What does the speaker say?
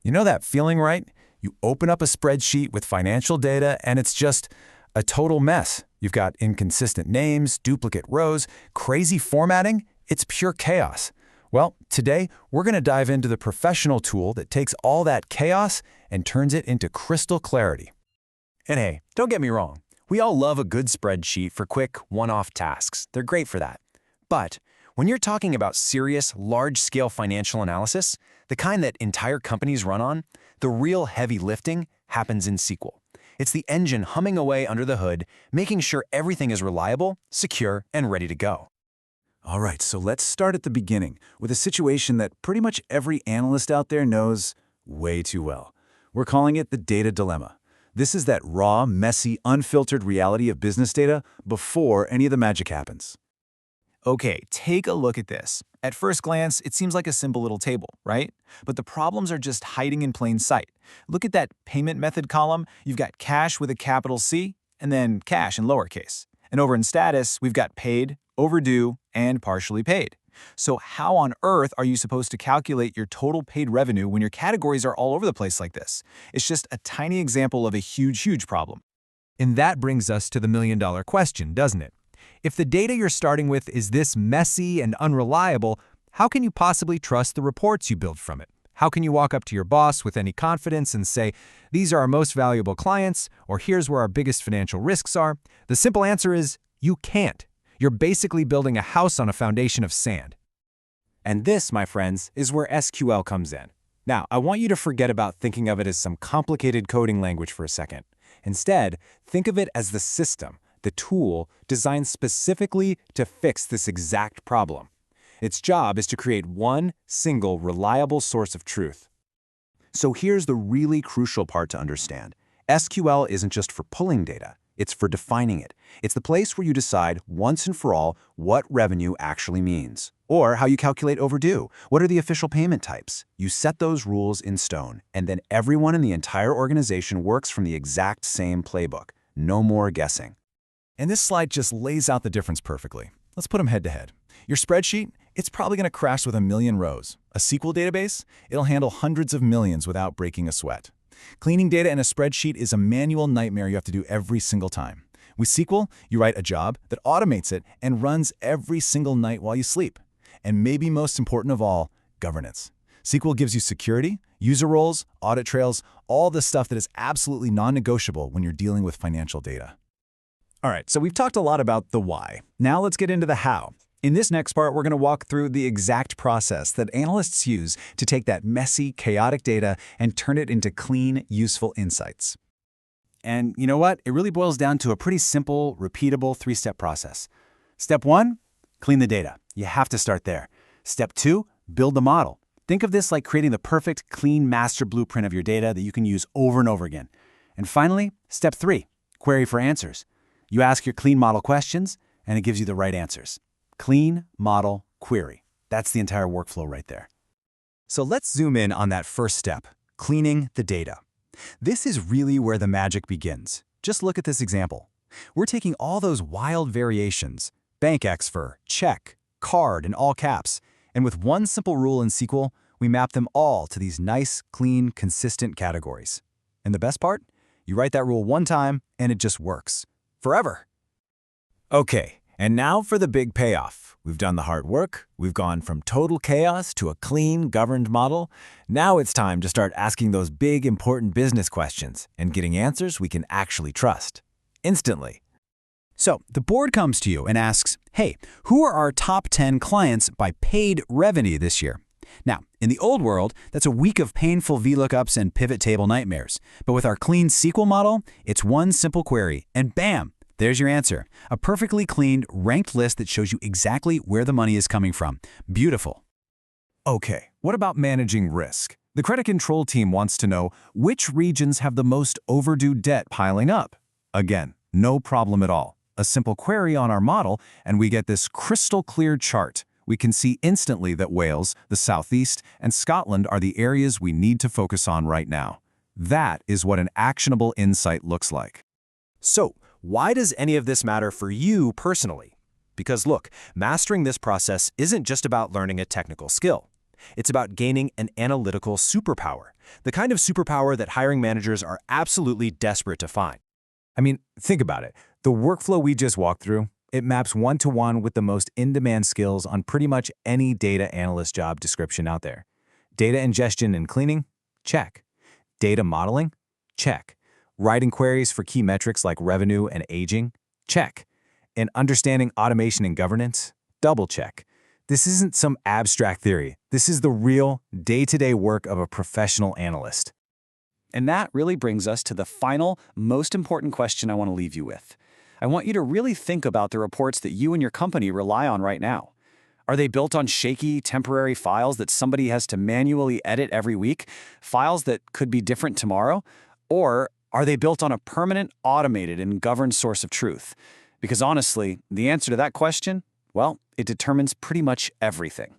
You know that feeling, right? You open up a spreadsheet with financial data and it's just a total mess. You've got inconsistent names, duplicate rows, crazy formatting. It's pure chaos. Well, today we're going to dive into the professional tool that takes all that chaos and turns it into crystal clarity. And hey, don't get me wrong. We all love a good spreadsheet for quick, one-off tasks. They're great for that. But when you're talking about serious, large-scale financial analysis, the kind that entire companies run on, the real heavy lifting happens in SQL. It's the engine humming away under the hood, making sure everything is reliable, secure, and ready to go. All right, so let's start at the beginning with a situation that pretty much every analyst out there knows way too well. We're calling it the data dilemma. This is that raw, messy, unfiltered reality of business data before any of the magic happens. Okay, take a look at this. At first glance, it seems like a simple little table, right? But the problems are just hiding in plain sight. Look at that payment method column. You've got cash with a capital C, and then cash in lowercase. And over in status, we've got paid, overdue, and partially paid. So how on earth are you supposed to calculate your total paid revenue when your categories are all over the place like this? It's just a tiny example of a huge problem. And that brings us to the million-dollar question, doesn't it? If the data you're starting with is this messy and unreliable, how can you possibly trust the reports you build from it? How can you walk up to your boss with any confidence and say, these are our most valuable clients, or here's where our biggest financial risks are? The simple answer is, you can't. You're basically building a house on a foundation of sand. And this, my friends, is where SQL comes in. Now, I want you to forget about thinking of it as some complicated coding language for a second. Instead, think of it as the system, the tool designed specifically to fix this exact problem. Its job is to create one single reliable source of truth. So here's the really crucial part to understand. SQL isn't just for pulling data. It's for defining it. It's the place where you decide once and for all what revenue actually means, or how you calculate overdue. What are the official payment types? You set those rules in stone, and then everyone in the entire organization works from the exact same playbook. No more guessing. And this slide just lays out the difference perfectly. Let's put them head to head. Your spreadsheet, it's probably going to crash with a million rows. A SQL database, it'll handle hundreds of millions without breaking a sweat. Cleaning data in a spreadsheet is a manual nightmare you have to do every single time. With SQL, you write a job that automates it and runs every single night while you sleep. And maybe most important of all, governance. SQL gives you security, user roles, audit trails, all the stuff that is absolutely non-negotiable when you're dealing with financial data. All right, so we've talked a lot about the why. Now let's get into the how. In this next part, we're going to walk through the exact process that analysts use to take that messy, chaotic data and turn it into clean, useful insights. And you know what? It really boils down to a pretty simple, repeatable three-step process. Step 1, clean the data. You have to start there. Step 2, build the model. Think of this like creating the perfect, clean master blueprint of your data that you can use over and over again. And finally, step 3, query for answers. You ask your clean model questions, and it gives you the right answers. Clean, model, query. That's the entire workflow right there. So let's zoom in on that first step, cleaning the data. This is really where the magic begins. Just look at this example. We're taking all those wild variations, bank X for check, card in all caps, and with one simple rule in SQL, we map them all to these nice, clean, consistent categories. And the best part? You write that rule one time, and it just works. Forever. Okay. And now for the big payoff. We've done the hard work. We've gone from total chaos to a clean, governed model. Now it's time to start asking those big, important business questions and getting answers we can actually trust. Instantly. So the board comes to you and asks, hey, who are our top 10 clients by paid revenue this year? Now, in the old world, that's a week of painful VLOOKUPs and pivot table nightmares. But with our clean SQL model, it's one simple query, and bam! There's your answer. A perfectly cleaned, ranked list that shows you exactly where the money is coming from. Beautiful. Okay, what about managing risk? The credit control team wants to know which regions have the most overdue debt piling up. Again, no problem at all. A simple query on our model, and we get this crystal clear chart. We can see instantly that Wales, the Southeast, and Scotland are the areas we need to focus on right now. That is what an actionable insight looks like. So, why does any of this matter for you personally? Because look, mastering this process isn't just about learning a technical skill. It's about gaining an analytical superpower, the kind of superpower that hiring managers are absolutely desperate to find. I mean, think about it. The workflow we just walked through, it maps one-to-one with the most in-demand skills on pretty much any data analyst job description out there. Data ingestion and cleaning? Check. Data modeling? Check. Writing queries for key metrics like revenue and aging? Check. And understanding automation and governance? Double check. This isn't some abstract theory. This is the real, day-to-day work of a professional analyst. And that really brings us to the final, most important question I want to leave you with. I want you to really think about the reports that you and your company rely on right now. Are they built on shaky, temporary files that somebody has to manually edit every week? Files that could be different tomorrow? Or are they built on a permanent, automated, and governed source of truth? Because honestly, the answer to that question, well, it determines pretty much everything.